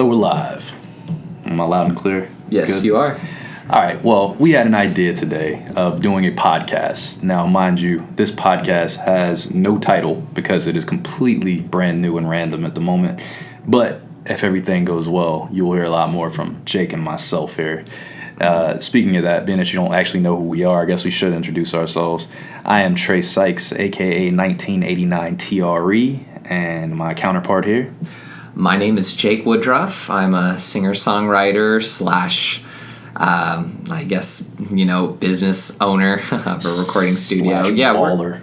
So we're live. Am I loud and clear? Yes, Good? you are. All right. Well, we had an idea today of doing a podcast. Now, mind you, this podcast has no title because it is completely brand new and random at the moment. But if everything goes well, you'll hear a lot more from Jake and myself here. Speaking of that, being that you don't actually know who we are, I guess we should introduce ourselves. I am Trey Sykes, a.k.a. 1989 TRE, and my counterpart here. My name is Jake Woodruff. I'm a singer-songwriter slash, I guess, business owner of a recording studio. Baller.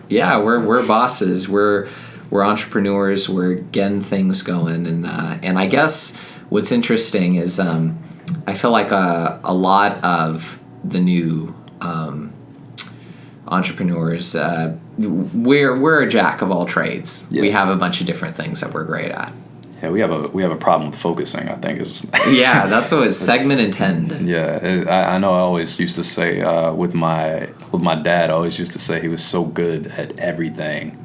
We're bosses. We're entrepreneurs. We're getting things going, and I guess what's interesting is I feel like a lot of the new entrepreneurs, we're a jack of all trades. Yeah. We have a bunch of different things that we're great at. Yeah, we have a problem with focusing, I think. Yeah, that's what it's segment and tend. Yeah, I know I always used to say with my dad, I always used to say he was so good at everything,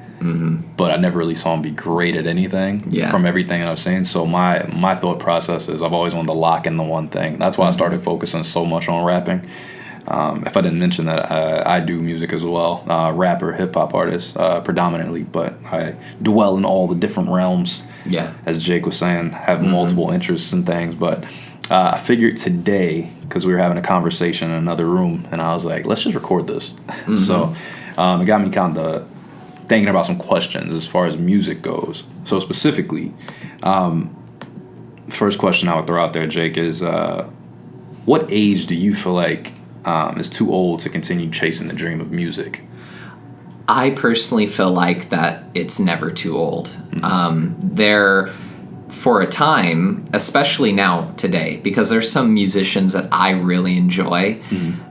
but I never really saw him be great at anything from everything that I've seen. So my thought process is I've always wanted to lock in the one thing. That's why I started focusing so much on rapping. If I didn't mention that, I do music as well, rapper, hip-hop artist predominantly, but I dwell in all the different realms. Yeah. As Jake was saying, have multiple interests and things. But I figured today, because we were having a conversation in another room, and I was like, let's just record this. So it got me kind of thinking about some questions as far as music goes. So specifically, first question I would throw out there, Jake, is what age do you feel like is too old to continue chasing the dream of music? I personally feel like that it's never too old. There, for a time, especially now today, because there's some musicians that I really enjoy,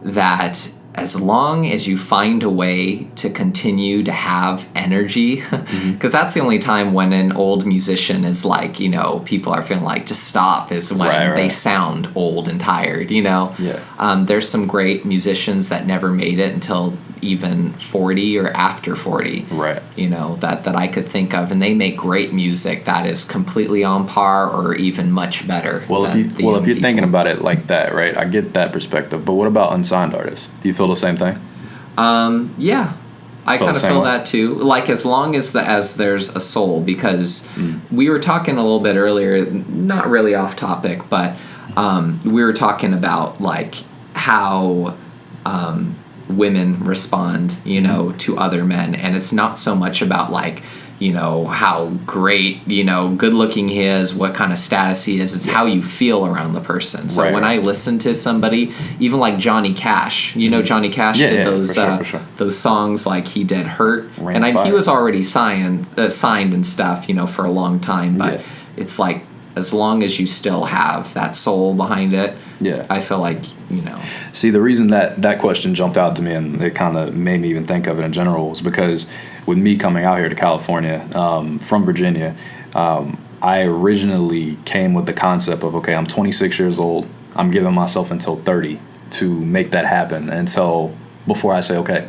that as long as you find a way to continue to have energy, because that's the only time when an old musician is like, people are feeling like, just stop, is when they sound old and tired, There's some great musicians that never made it until even 40 or after 40, that I could think of, and they make great music that is completely on par or even much better. Well, if you're thinking about it like that, right, I get that perspective, but what about unsigned artists? Do you feel the same thing? Yeah. I kind of feel that too. Like as long as there's a soul, because we were talking a little bit earlier, not really off topic, but we were talking about like how women respond, to other men, and it's not so much about like, how great, good looking he is, what kind of status he is. It's how you feel around the person. So when I listen to somebody, even like Johnny Cash, Johnny Cash did those for sure. Those songs, like he did Hurt, he was already signed and stuff, for a long time. But it's like, as long as you still have that soul behind it, I feel like, See, the reason that question jumped out to me, and it kind of made me even think of it in general, was because with me coming out here to California from Virginia, I originally came with the concept of, okay, I'm 26 years old. I'm giving myself until 30 to make that happen. Until before I say, okay,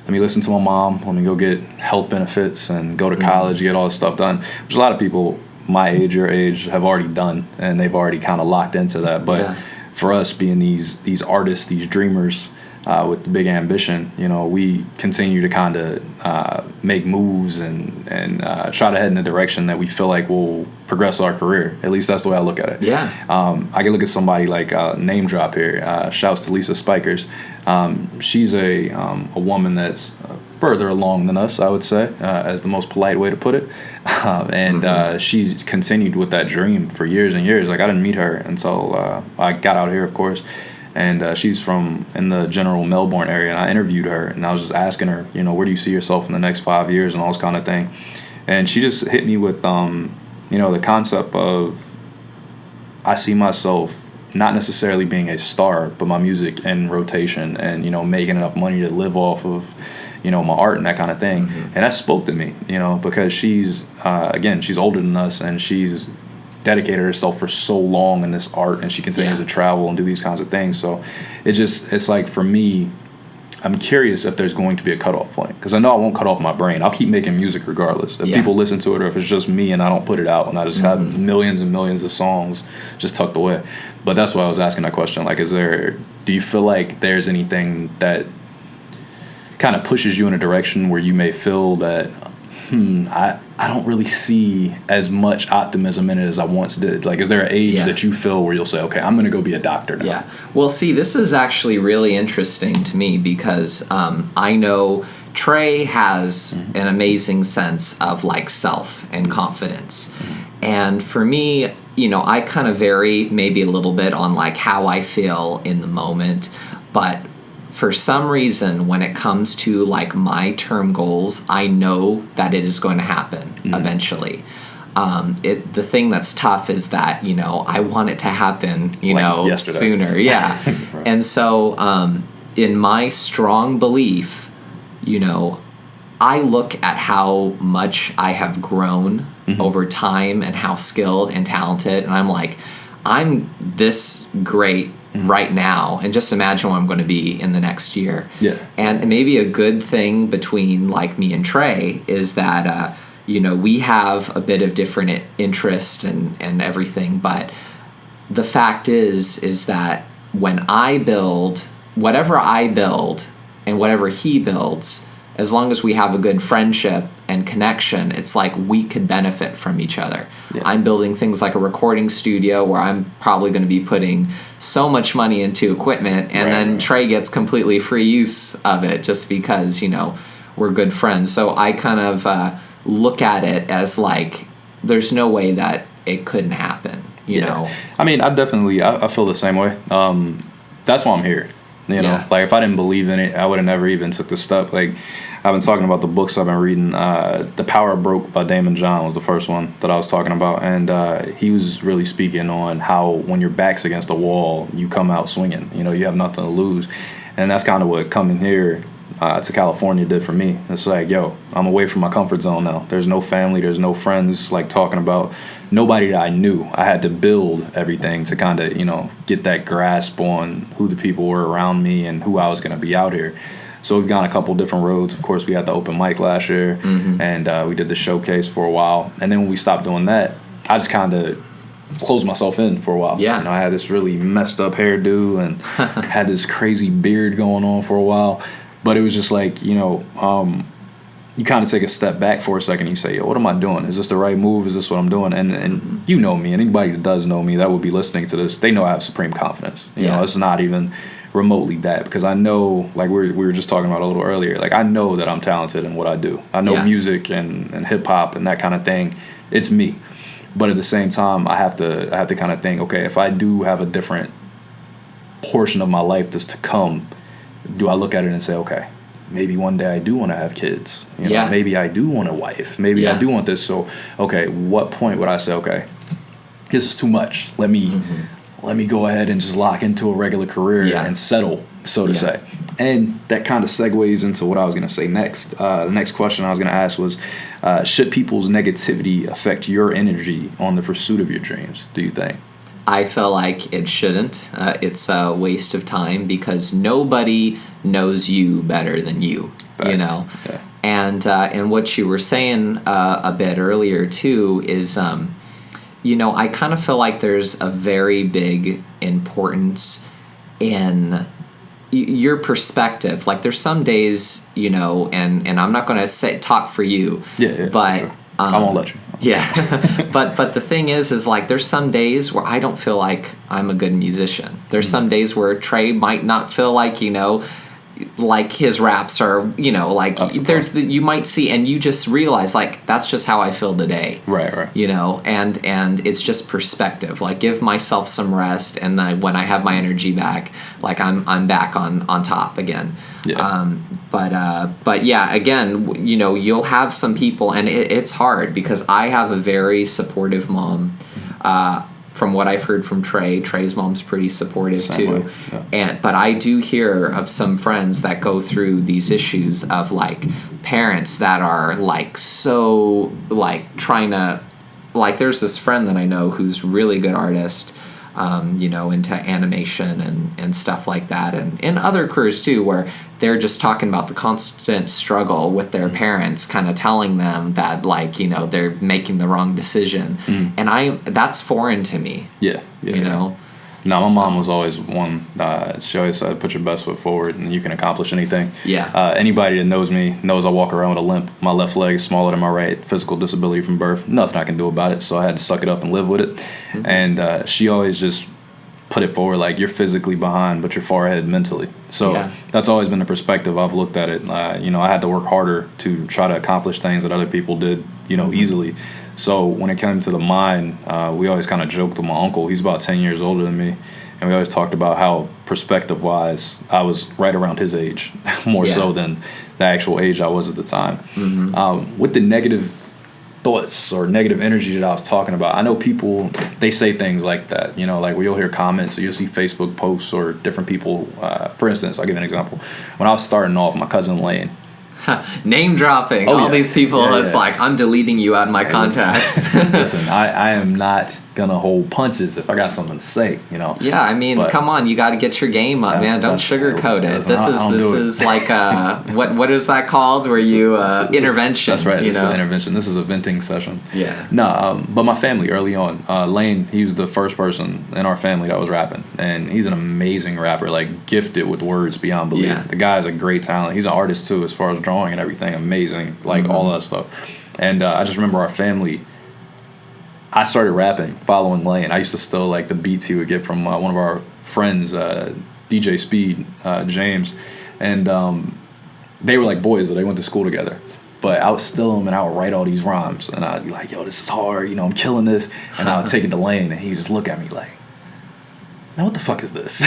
let me listen to my mom, let me go get health benefits and go to college, get all this stuff done, which a lot of people my age, your age, have already done, and they've already kind of locked into that. But for us, being these artists, these dreamers with the big ambition, we continue to kind of make moves and try to head in the direction that we feel like will progress our career. At least that's the way I look at it. I can look at somebody like name drop here. Shouts to Lisa Spikers. She's a woman that's further along than us, I would say, as the most polite way to put it. And she's continued with that dream for years and years. Like, I didn't meet her until I got out here, of course. And she's from in the general Melbourne area. And I interviewed her, and I was just asking her, where do you see yourself in the next 5 years and all this kind of thing. And she just hit me with, the concept of, I see myself not necessarily being a star, but my music in rotation and, making enough money to live off of, my art and that kind of thing. And that spoke to me, because she's, again, she's older than us, and she's dedicated herself for so long in this art, and she continues to travel and do these kinds of things. So it's like, for me, I'm curious if there's going to be a cutoff point, because I know I won't cut off my brain. I'll keep making music regardless. If people listen to it, or if it's just me and I don't put it out and I just have millions and millions of songs just tucked away. But that's why I was asking that question. Like, do you feel like there's anything that kind of pushes you in a direction where you may feel that, I don't really see as much optimism in it as I once did? Like, is there an age that you feel where you'll say, okay, I'm going to go be a doctor now? Yeah. Well, see, this is actually really interesting to me because I know Trey has an amazing sense of like self and confidence. And for me, you know, I kind of vary maybe a little bit on like how I feel in the moment, but for some reason, when it comes to like my term goals, I know that it is going to happen eventually. The thing that's tough is that, you know, I want it to happen, you like know, yesterday. Sooner. Yeah. Right. And so in my strong belief, you know, I look at how much I have grown over time and how skilled and talented. And I'm like, I'm this great right now, and just imagine what I'm going to be in the next year. Yeah. And maybe a good thing between like me and Trey is that you know, we have a bit of different interest and everything, but the fact is that when I build whatever I build and whatever he builds, as long as we have a good friendship and connection, it's like we could benefit from each other. Yeah. I'm building things like a recording studio where I'm probably going to be putting so much money into equipment, and then Trey gets completely free use of it just because, you know, we're good friends. So I kind of look at it as like there's no way that it couldn't happen, you know? I mean, I feel the same way. That's why I'm here. You know, like if I didn't believe in it, I would have never even took the step. Like I've been talking about the books I've been reading. The Power of Broke by Damon John was the first one that I was talking about, and he was really speaking on how when your back's against the wall, you come out swinging. You know, you have nothing to lose, and that's kind of what coming here to California did for me. It's like, yo, I'm away from my comfort zone now. There's no family, there's no friends, like talking about nobody that I knew. I had to build everything to kind of, you know, get that grasp on who the people were around me and who I was going to be out here. So we've gone a couple different roads. Of course, we had the open mic last year, and we did the showcase for a while. And then when we stopped doing that, I just kind of closed myself in for a while. Yeah. You know, I had this really messed up hairdo and had this crazy beard going on for a while. But it was just like, you know, you kind of take a step back for a second and you say, yo, what am I doing? Is this the right move? Is this what I'm doing? And you know me, and anybody that does know me that would be listening to this, they know I have supreme confidence. You know, it's not even remotely that, because I know, like we were just talking about a little earlier, like I know that I'm talented in what I do. I know music and hip-hop and that kind of thing. It's me. But at the same time, I have to kind of think, okay, if I do have a different portion of my life that's to come, do I look at it and say, okay, maybe one day I do want to have kids. You know, maybe I do want a wife. Maybe I do want this. So, okay, what point would I say, okay, this is too much. Let me go ahead and just lock into a regular career and settle, so to say. And that kind of segues into what I was going to say next. The next question I was going to ask was, should people's negativity affect your energy on the pursuit of your dreams, do you think? I feel like it shouldn't. It's a waste of time because nobody knows you better than you. Facts. You know, and what you were saying a bit earlier too is, you know, I kind of feel like there's a very big importance in your perspective. Like there's some days, you know, and I'm not going to talk for you, but. Sure. I won't let you. Yeah. but the thing is like there's some days where I don't feel like I'm a good musician. There's some days where Trey might not feel like, you know, like his raps are, you know, like you might see, and you just realize like that's just how I feel today. Right. You know, and it's just perspective. Like give myself some rest, and then when I have my energy back, like I'm back on top again. Yeah. But yeah, again, you know, you'll have some people, and it's hard because I have a very supportive mom. From what I've heard from Trey's mom's pretty supportive too. But I do hear of some friends that go through these issues of like parents that are like so like trying to, like there's this friend that I know who's really good artist, into animation and stuff like that, and other careers too, where they're just talking about the constant struggle with their parents kind of telling them that they're making the wrong decision. And that's foreign to me. No, my mom was always one. She always said, "Put your best foot forward, and you can accomplish anything." Anybody that knows me knows I walk around with a limp. My left leg is smaller than my right. Physical disability from birth. Nothing I can do about it. So I had to suck it up and live with it. And she always just put it forward like, you're physically behind, but you're far ahead mentally. So that's always been the perspective I've looked at it. I had to work harder to try to accomplish things that other people did, easily. So when it came to the mind, we always kind of joked with my uncle. He's about 10 years older than me. And we always talked about how perspective-wise, I was right around his age, more so than the actual age I was at the time. With the negative thoughts or negative energy that I was talking about, I know people, they say things like that, like you'll hear comments or you'll see Facebook posts or different people. For instance, I'll give you an example. When I was starting off, my cousin Lane, name dropping all these people, it's like, I'm deleting you out of my contacts. Listen, I am not gonna hold punches if I got something to say, come on, you got to get your game up, man. Don't sugarcoat it. This is like what is that called, where you intervention? That's right. This is an intervention. This is a venting session. But my family early on, Lane, he was the first person in our family that was rapping, and he's an amazing rapper, like gifted with words beyond belief. The guy is a great talent. He's an artist too, as far as drawing and everything. Amazing, like all that stuff. And I just remember our family. I started rapping following Lane. I used to steal like the beats he would get from one of our friends, DJ Speed, James, and they were like boys. They went to school together. But I would steal them and I would write all these rhymes, and I'd be like, "Yo, this is hard. I'm killing this." And I would take it to Lane, and he would just look at me like, "Now what the fuck is this?"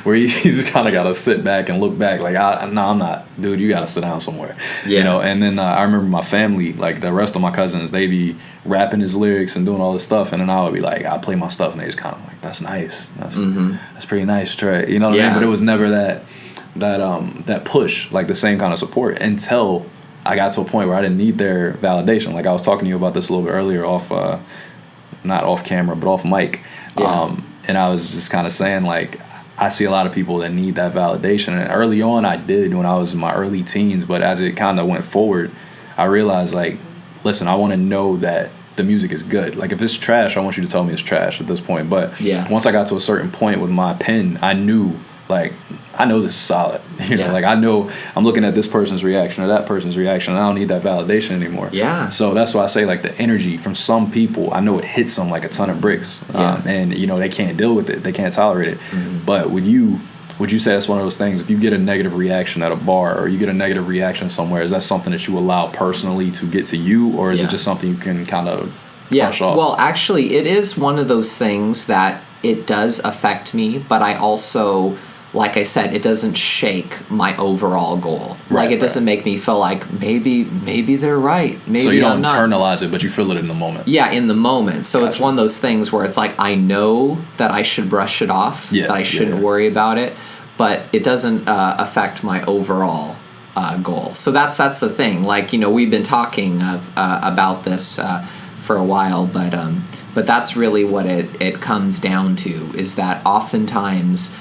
Where he's kind of got to sit back and look back like, "No, I'm not, dude. You got to sit down somewhere." And then I remember my family, like the rest of my cousins, they be rapping his lyrics and doing all this stuff, and then I would be like, I play my stuff, and they just kind of like, "That's nice. That's pretty nice, Trey." You know what I mean? But it was never that push, like the same kind of support, until I got to a point where I didn't need their validation. Like I was talking to you about this a little bit earlier, not off camera, but off mic. And I was just kind of saying, like, I see a lot of people that need that validation. And early on, I did when I was in my early teens. But as it kind of went forward, I realized, like, listen, I want to know that the music is good. Like, if it's trash, I want you to tell me it's trash at this point. But once I got to a certain point with my pen, I knew, like, I know this is solid. Like, I know I'm looking at this person's reaction or that person's reaction, and I don't need that validation anymore. So that's why I say, like, the energy from some people, I know it hits them like a ton of bricks. And, they can't deal with it. They can't tolerate it. But would you say that's one of those things, if you get a negative reaction at a bar or you get a negative reaction somewhere, is that something that you allow personally to get to you, or is it just something you can kind of brush off? Well, actually, it is one of those things that it does affect me, but I also, like I said, it doesn't shake my overall goal. It doesn't make me feel like maybe they're right. Maybe so you don't internalize it, but you feel it in the moment. Yeah, in the moment. So it's one of those things where it's like, I know that I should brush it off, that I shouldn't worry about it, but it doesn't affect my overall goal. So that's the thing. Like, we've been talking about this for a while, but that's really what it comes down to, is that oftentimes,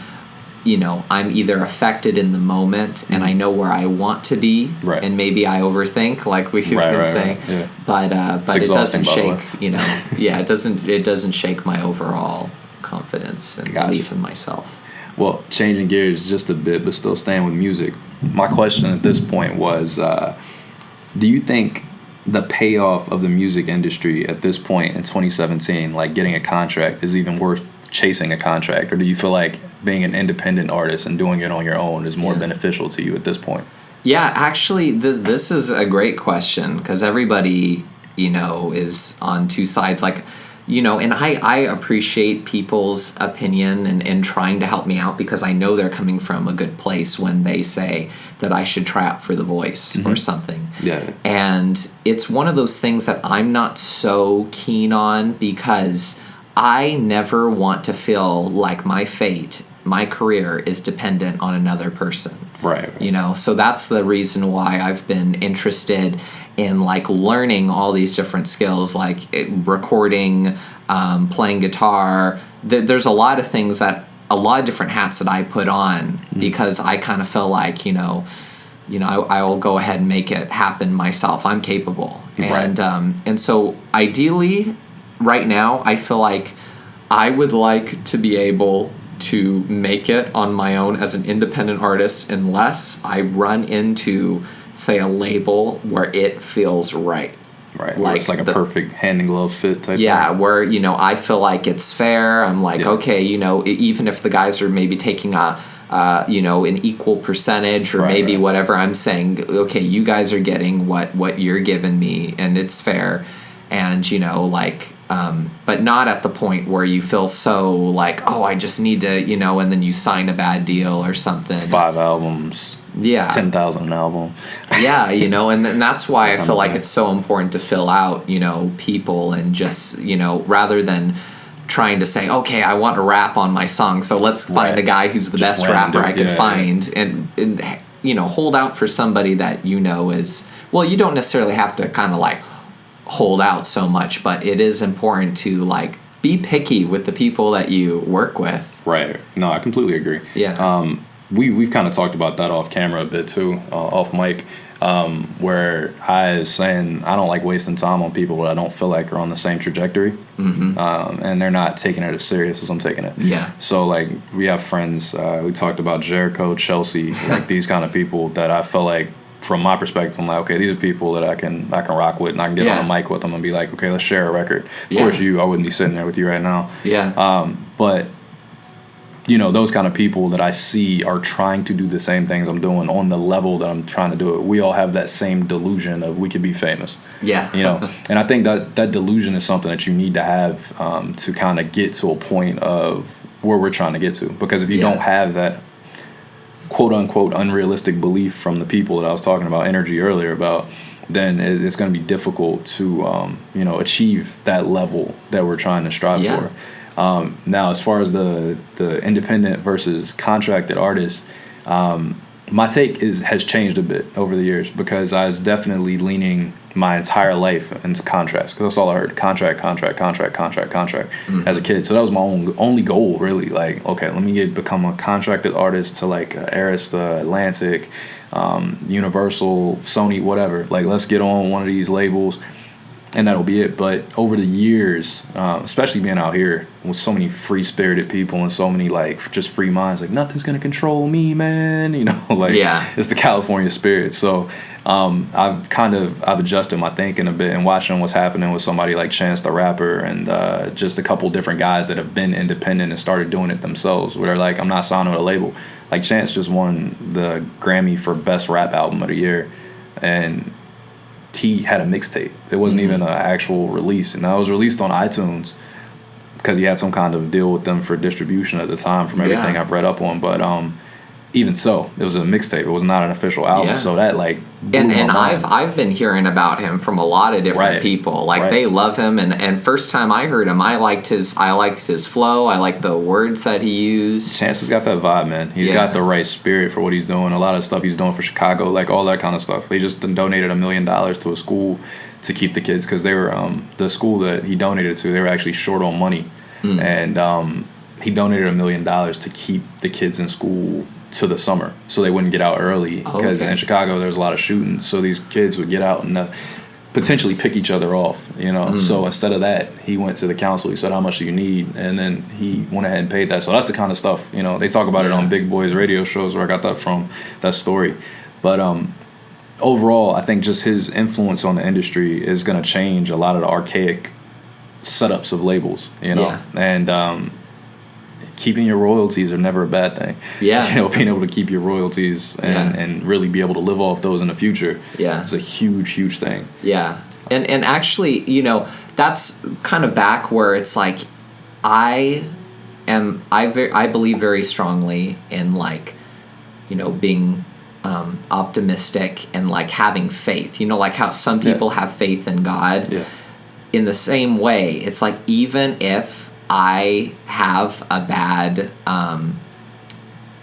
I'm either affected in the moment and I know where I want to be, and maybe I overthink, like we've been saying, but it doesn't shake, it doesn't shake my overall confidence and belief in myself. Well, changing gears just a bit, but still staying with music. My question at this point was, do you think the payoff of the music industry at this point in 2017, like getting a contract, is even worth chasing a contract? Or do you feel like being an independent artist and doing it on your own is more beneficial to you at this point? Yeah, actually, this is a great question, because everybody, is on two sides. Like, and I appreciate people's opinion and trying to help me out, because I know they're coming from a good place when they say that I should try out for The Voice or something. And it's one of those things that I'm not so keen on, because I never want to feel like my fate, my career is dependent on another person. Right. You know, so that's the reason why I've been interested in like learning all these different skills, like recording, playing guitar. There's a lot of things that, a lot of different hats that I put on because I kind of feel like, I will go ahead and make it happen myself. I'm capable. Right. And so ideally right now, I feel like I would like to be able to make it on my own as an independent artist unless I run into, say, a label where it feels right. Right. Like it's like a perfect hand in glove fit type thing. Where, I feel like it's fair. I'm like, okay, even if the guys are maybe taking an equal percentage or maybe whatever, I'm saying, okay, you guys are getting what you're giving me and it's fair. And, but not at the point where you feel so like, oh, I just need to, and then you sign a bad deal or something. 5 albums. Yeah. 10,000 an album. Yeah, and that's why I feel like it's so important to fill out, people and just, rather than trying to say, okay, I want to rap on my song, so let's find a guy who's the best rapper I can find and hold out for somebody that is, well, you don't necessarily have to kind of like hold out so much, but it is important to like be picky with the people that you work with. Right. No, I completely agree. Yeah. We've kind of talked about that off camera a bit too, off mic, where I was saying I don't like wasting time on people that I don't feel like are on the same trajectory, and they're not taking it as serious as I'm taking it. Yeah. So like we have friends, we talked about Jericho, Chelsea, like these kind of people that I feel like, from my perspective, I'm like, okay, these are people that I can rock with, and I can get on the mic with them and be like, okay, let's share a record. Of course, I wouldn't be sitting there with you right now. Yeah. But those kind of people that I see are trying to do the same things I'm doing on the level that I'm trying to do it. We all have that same delusion of we could be famous. Yeah. And I think that delusion is something that you need to have to kind of get to a point of where we're trying to get to. Because if you don't have that quote unquote unrealistic belief from the people that I was talking about energy earlier about, then it's going to be difficult to achieve that level that we're trying to strive for. Now, as far as the independent versus contracted artists, my take has changed a bit over the years because I was definitely leaning my entire life into contracts because that's all I heard: contract as a kid. So that was my only goal, really. Like, okay, let me become a contracted artist to like Arista, Atlantic, Universal, Sony, whatever. Like, let's get on one of these labels. And that'll be it. But over the years, especially being out here with so many free-spirited people and so many like just free minds, like nothing's gonna control me, man. It's the California spirit. So I've adjusted my thinking a bit and watching what's happening with somebody like Chance the Rapper and just a couple different guys that have been independent and started doing it themselves. Where they're like, I'm not signing with a label. Like Chance just won the Grammy for Best Rap Album of the Year, and he had a mixtape. It wasn't even an actual release, and that was released on iTunes because he had some kind of deal with them for distribution at the time, from everything I've read up on. But even so, it was a mixtape. It was not an official album. So that like blew my mind. I've been hearing about him from a lot of different people. Like they love him, and first time I heard him, I liked his flow. I liked the words that he used. Chance has got that vibe, man. He's got the right spirit for what he's doing. A lot of stuff he's doing for Chicago, like all that kind of stuff. He just donated $1 million to a school to keep the kids because they were the school that he donated to. They were actually short on money, and he donated $1 million to keep the kids in school to the summer so they wouldn't get out early because in Chicago there's a lot of shootings, so these kids would get out and potentially pick each other off, So instead of that, he went to the council. He said, how much do you need? And then he went ahead and paid that. So that's the kind of stuff, they talk about it on Big Boys radio shows where I got that from, that story. But overall, I think just his influence on the industry is going to change a lot of the archaic setups of labels, and keeping your royalties are never a bad thing. Yeah. Being able to keep your royalties and really be able to live off those in the future is a huge, huge thing. Yeah. And actually, that's kind of back where it's like I believe very strongly in like, being optimistic and like having faith. Like how some people have faith in God. Yeah. In the same way, it's like even if I have a bad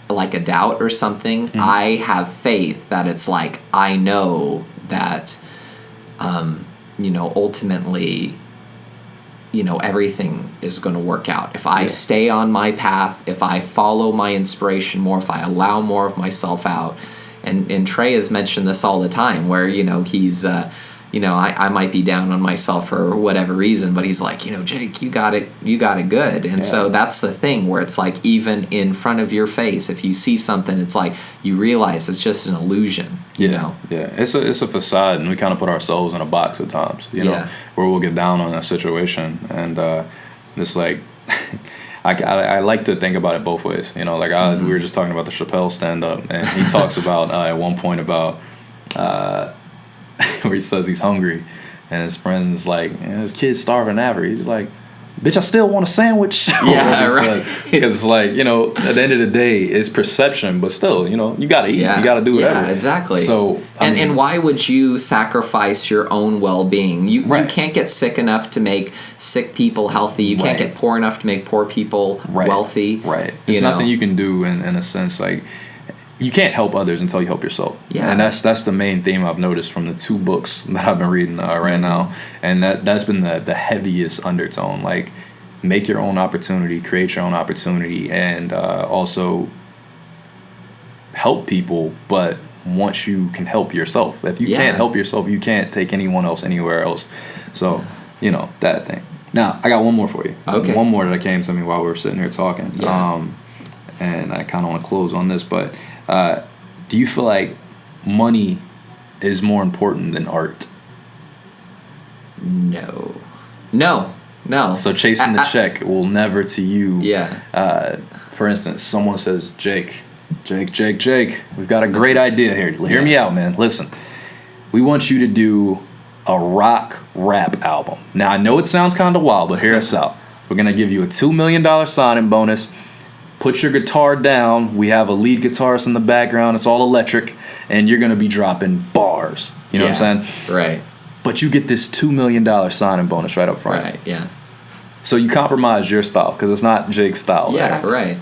like a doubt or something, I have faith that it's like, I know that, ultimately, everything is going to work out. If I stay on my path, if I follow my inspiration more, if I allow more of myself out. And Trey has mentioned this all the time where, he's, I might be down on myself for whatever reason, but he's like, Jake, you got it good. And so that's the thing where it's like, even in front of your face, if you see something, it's like you realize it's just an illusion, Yeah, it's a facade, and we kind of put ourselves in a box at times, where we'll get down on a situation, and it's like, I like to think about it both ways, we were just talking about the Chappelle stand-up, and he talks about at one point about where he says he's hungry, and his friend's like, his kid's starving after. He's like, bitch, I still want a sandwich. Yeah, right. Because it's like, at the end of the day, it's perception, but still, you got to eat. You got to do whatever. Yeah, exactly. So, and why would you sacrifice your own well-being? You can't get sick enough to make sick people healthy. You can't get poor enough to make poor people wealthy. Right. There's nothing you can do in a sense, like, you can't help others until you help yourself. Yeah. And that's the main theme I've noticed from the 2 books that I've been reading right now. And that's been the heaviest undertone. Like, make your own opportunity, create your own opportunity, and also help people, but once you can help yourself. If you can't help yourself, you can't take anyone else anywhere else. So, that thing. Now, I got one more for you. Okay. One more that came to me while we were sitting here talking. Yeah. And I kind of want to close on this, but do you feel like money is more important than art? No. So chasing the check will never to you. Yeah. For instance, someone says, Jake, we've got a great idea here. Hear me out, man. Listen, we want you to do a rock rap album. Now, I know it sounds kind of wild, but hear us out. We're going to give you a $2 million signing bonus. Put your guitar down. We have a lead guitarist in the background. It's all electric. And you're going to be dropping bars. You know what I'm saying? Right. But you get this $2 million signing bonus right up front. Right, yeah. So you compromise your style because it's not Jake's style. Yeah, right.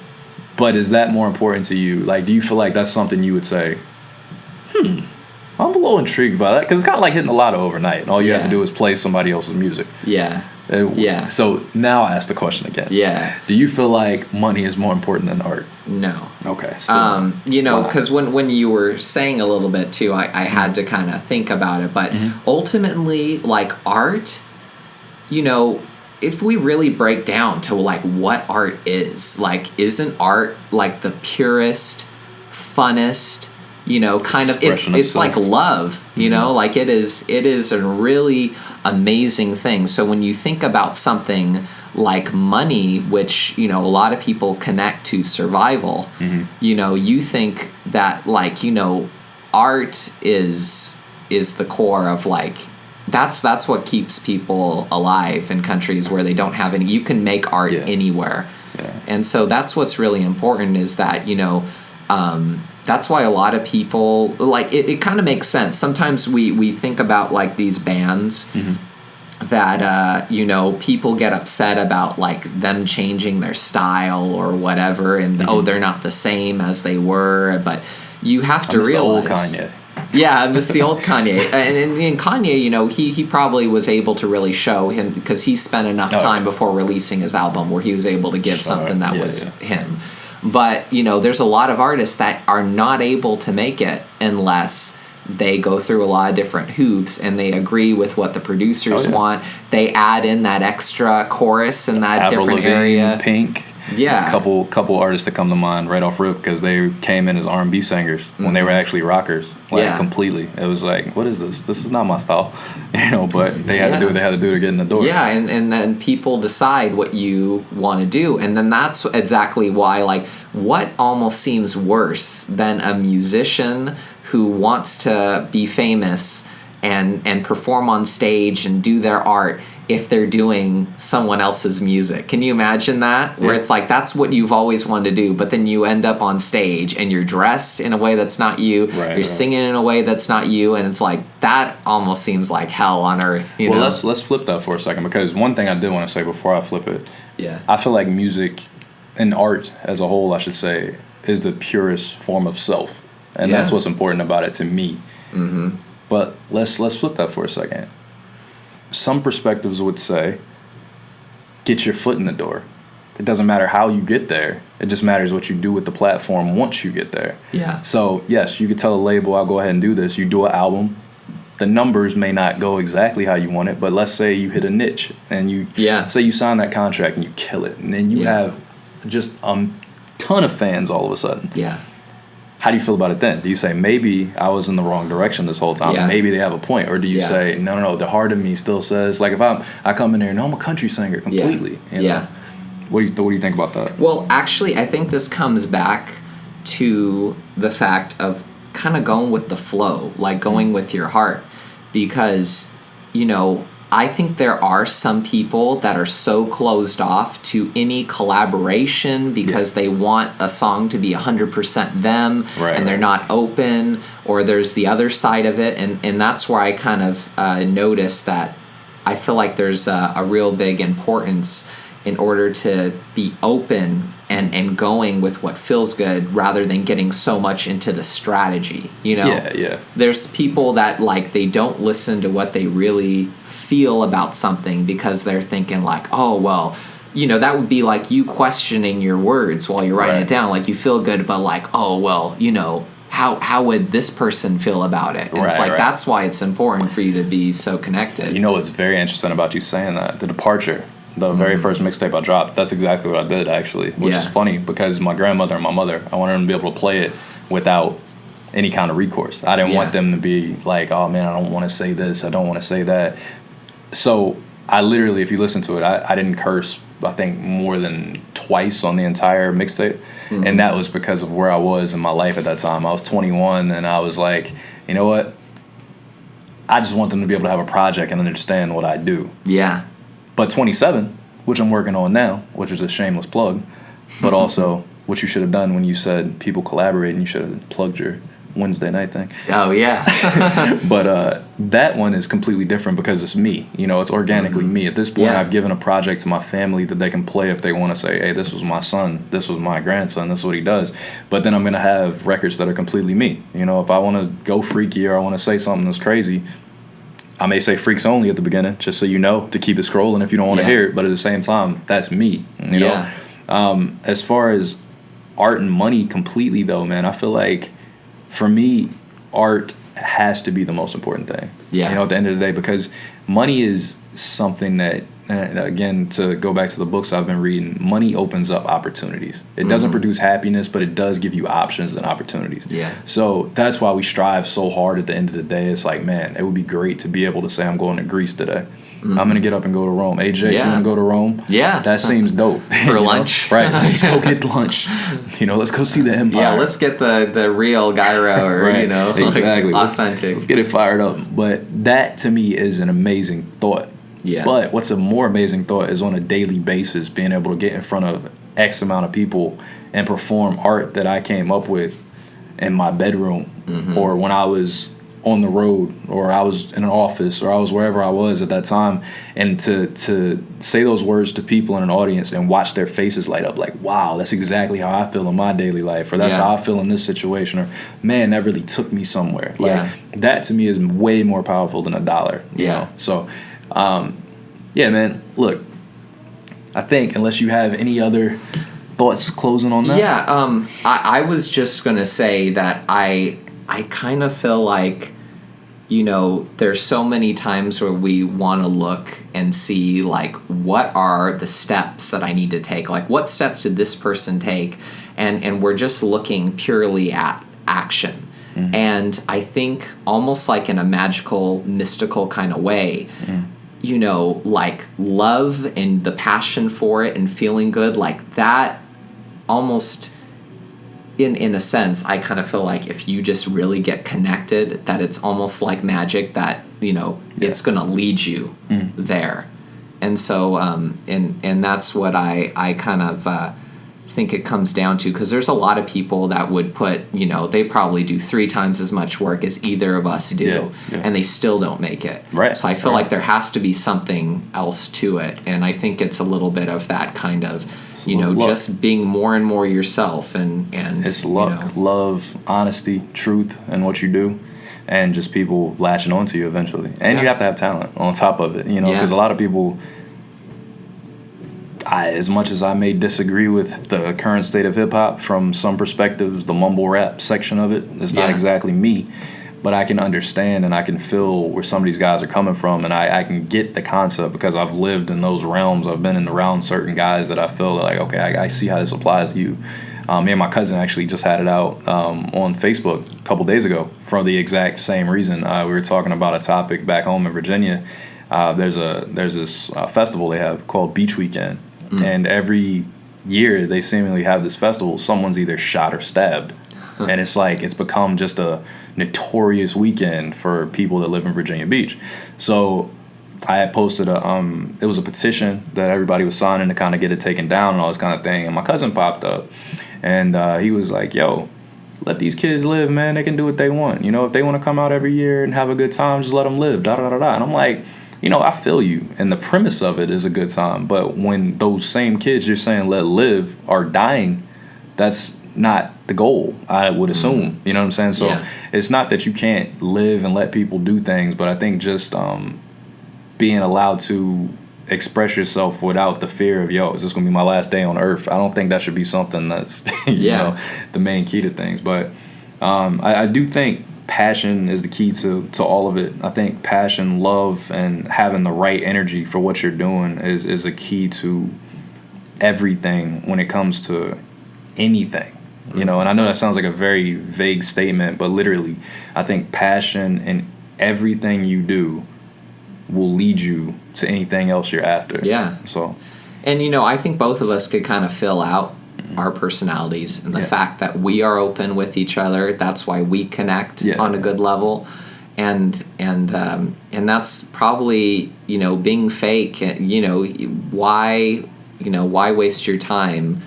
But is that more important to you? Like, do you feel like that's something you would say, I'm a little intrigued by that? Because it's kind of like hitting the lotto overnight. And all you have to do is play somebody else's music. Yeah. So now I ask the question again. Yeah. Do you feel like money is more important than art? No. Okay. Because when you were saying a little bit too, I had to kind of think about it. But ultimately, like art, if we really break down to like what art is, like isn't art like the purest, funnest, kind of it's like love, like it is a really amazing thing. So when you think about something like money, which a lot of people connect to survival, you think that like art is the core of like that's what keeps people alive in countries where they don't have any. You can make art anywhere, and so that's what's really important is that that's why a lot of people like it kind of makes sense. Sometimes we think about like these bands that people get upset about like them changing their style or whatever, and they're not the same as they were. But you have to realize the old Kanye. Yeah, I miss the old Kanye. And Kanye, he probably was able to really show him because he spent enough time before releasing his album where he was able to give something that was him. But, there's a lot of artists that are not able to make it unless they go through a lot of different hoops and they agree with what the producers want. They add in that extra chorus in that different area. Pink. Yeah. A couple artists that come to mind right off rip because they came in as R&B singers when they were actually rockers, completely. It was like, what is this? This is not my style, But they had to do what they had to do to get in the door. Yeah, and then people decide what you want to do, and then that's exactly why, like, what almost seems worse than a musician who wants to be famous and perform on stage and do their art if they're doing someone else's music. Can you imagine that? Where it's like, that's what you've always wanted to do, but then you end up on stage and you're dressed in a way that's not you, you're singing in a way that's not you, and it's like, that almost seems like hell on earth, you know? Let's flip that for a second, because one thing I did want to say before I flip it, yeah, I feel like music and art as a whole, I should say, is the purest form of self, and that's what's important about it to me. Mm-hmm. But let's flip that for a second. Some perspectives would say, get your foot in the door. It doesn't matter how you get there. It just matters what you do with the platform once you get there. Yeah. So, yes, you could tell a label, I'll go ahead and do this. You do an album. The numbers may not go exactly how you want it, but let's say you hit a niche and you say you sign that contract and you kill it. And then you have just a ton of fans all of a sudden. Yeah. How do you feel about it then? Do you say, maybe I was in the wrong direction this whole time and maybe they have a point? Or do you say, no, the heart of me still says, like if I come in there and I'm a country singer completely. You know? What do you think about that? Well, actually, I think this comes back to the fact of kind of going with the flow, like going with your heart. Because, you know, I think there are some people that are so closed off to any collaboration because they want a song to be 100% them and they're not open, or there's the other side of it. And that's where I kind of noticed that I feel like there's a real big importance in order to be open and going with what feels good rather than getting so much into the strategy, you know? There's people that, like, they don't listen to what they really feel about something because they're thinking, like, oh, well, you know, that would be like you questioning your words while you're writing it down. Like, you feel good, but like, oh, well, you know, how would this person feel about it? And it's like, that's why it's important for you to be so connected. You know what's very interesting about you saying that? The departure. The very first mixtape I dropped, that's exactly what I did, actually, which is funny because my grandmother and my mother, I wanted them to be able to play it without any kind of recourse. I didn't want them to be like, oh, man, I don't want to say this, I don't want to say that. So I literally, if you listen to it, I didn't curse, I think, more than twice on the entire mixtape. And that was because of where I was in my life at that time. I was 21, and I was like, you know what? I just want them to be able to have a project and understand what I do. Yeah. But 27, which I'm working on now, which is a shameless plug, but also what you should have done when you said people collaborate, and you should have plugged your Wednesday night thing. Oh, yeah. But that one is completely different because it's me. You know, it's organically me. At this point, I've given a project to my family that they can play if they want to say, hey, this was my son, this was my grandson, this is what he does. But then I'm going to have records that are completely me. You know, if I want to go freaky or I want to say something that's crazy, I may say freaks only at the beginning, just so you know, to keep it scrolling if you don't want to hear it. But at the same time, that's me. You know? As far as art and money completely, though, man, I feel like for me, art has to be the most important thing. You know, at the end of the day, because money is something that, again, to go back to the books I've been reading, money opens up opportunities. It doesn't produce happiness, but it does give you options and opportunities. So that's why we strive so hard at the end of the day. It's like, man, it would be great to be able to say I'm going to Greece today. I'm going to get up and go to Rome. Hey, Jake, you want to go to Rome? That seems dope. For lunch. Right. Let's go get lunch. You know, let's go see the Empire. Yeah, let's get the real gyro or, you know, exactly. like authentic. Let's get it fired up. But that, to me, is an amazing thought. But what's a more amazing thought is on a daily basis being able to get in front of X amount of people and perform art that I came up with in my bedroom or when I was on the road or I was in an office or I was wherever I was at that time, and to say those words to people in an audience and watch their faces light up like, wow, that's exactly how I feel in my daily life, or that's how I feel in this situation, or man, that really took me somewhere. Like that to me is way more powerful than $1. You know? So yeah, man, look, I think unless you have any other thoughts closing on that. I was just going to say that I kind of feel like, you know, there's so many times where we want to look and see, like, what are the steps that I need to take? Like, what steps did this person take? And we're just looking purely at action. And I think almost like in a magical, mystical kind of way, you know, like love and the passion for it and feeling good, like that almost, in a sense, I kind of feel like if you just really get connected, that it's almost like magic that, you know, it's going to lead you there. And so, and that's what I kind of think it comes down to, because there's a lot of people that would put, you know, they probably do 3 times as much work as either of us do, and they still don't make it. So I feel like there has to be something else to it, and I think it's a little bit of that kind of just being more and more yourself, and it's luck, love, honesty, truth, and what you do, and just people latching onto you eventually. And you have to have talent on top of it, because a lot of people, as much as I may disagree with the current state of hip hop from some perspectives, the mumble rap section of it is not exactly me. But I can understand and I can feel where some of these guys are coming from, and I can get the concept because I've lived in those realms. I've been around certain guys that I feel like, okay, I see how this applies to you. Me and my cousin actually just had it out on Facebook a couple days ago for the exact same reason. We were talking about a topic back home in Virginia. There's this festival they have called Beach Weekend, and every year they seemingly have this festival. Someone's either shot or stabbed. And it's like it's become just a notorious weekend for people that live in Virginia Beach. So I had posted it was a petition that everybody was signing to kind of get it taken down and all this kind of thing. And my cousin popped up, and he was like, "Yo, let these kids live, man. They can do what they want. If they want to come out every year and have a good time, just let them live." Da da da da. And I'm like, I feel you, and the premise of it is a good time. But when those same kids you're saying let live are dying, that's not the goal, I would assume. You know what I'm saying? So it's not that you can't live and let people do things, but I think just being allowed to express yourself without the fear of, is this going to be my last day on earth? I don't think that should be something that's the main key to things. But I do think passion is the key to all of it. I think passion, love, and having the right energy for what you're doing is a key to everything when it comes to anything. And I know that sounds like a very vague statement, but literally, I think passion in everything you do will lead you to anything else you're after. Yeah. So, and I think both of us could kind of fill out our personalities, and the fact that we are open with each other. That's why we connect on a good level, and that's probably being fake. Why waste your time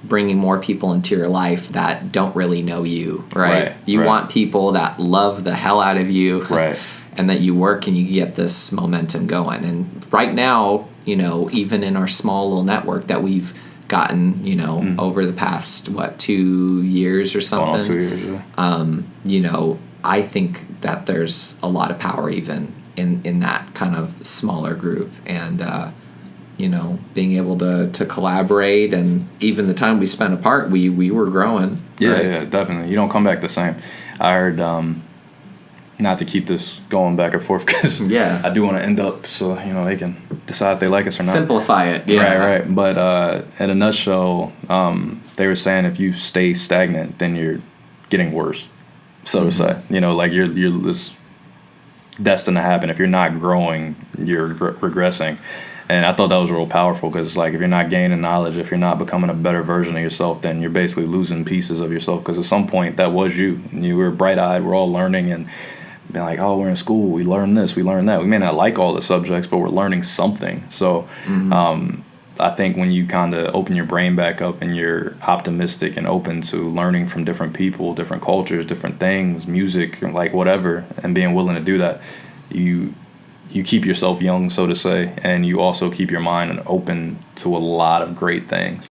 bringing more people into your life that don't really know you, right? You want people that love the hell out of you, right? And that you work and you get this momentum going. And right now, even in our small little network that we've gotten, over the past 2 years or something, 2 years, I think that there's a lot of power even in that kind of smaller group, and being able to collaborate, and even the time we spent apart, we were growing. Yeah, definitely. You don't come back the same. I heard, not to keep this going back and forth, because I do want to end up so, they can decide if they like us or not. Simplify it. Yeah. Right. But in a nutshell, they were saying if you stay stagnant, then you're getting worse, so to say. Like you're this destined to happen. If you're not growing, you're regressing. And I thought that was real powerful, because if you're not gaining knowledge, if you're not becoming a better version of yourself, then you're basically losing pieces of yourself, because at some point that was you. And you were bright-eyed, we're all learning, and being like, we're in school, we learn this, we learn that. We may not like all the subjects, but we're learning something. So I think when you kind of open your brain back up and you're optimistic and open to learning from different people, different cultures, different things, music, whatever, and being willing to do that, you keep yourself young, so to say, and you also keep your mind open to a lot of great things.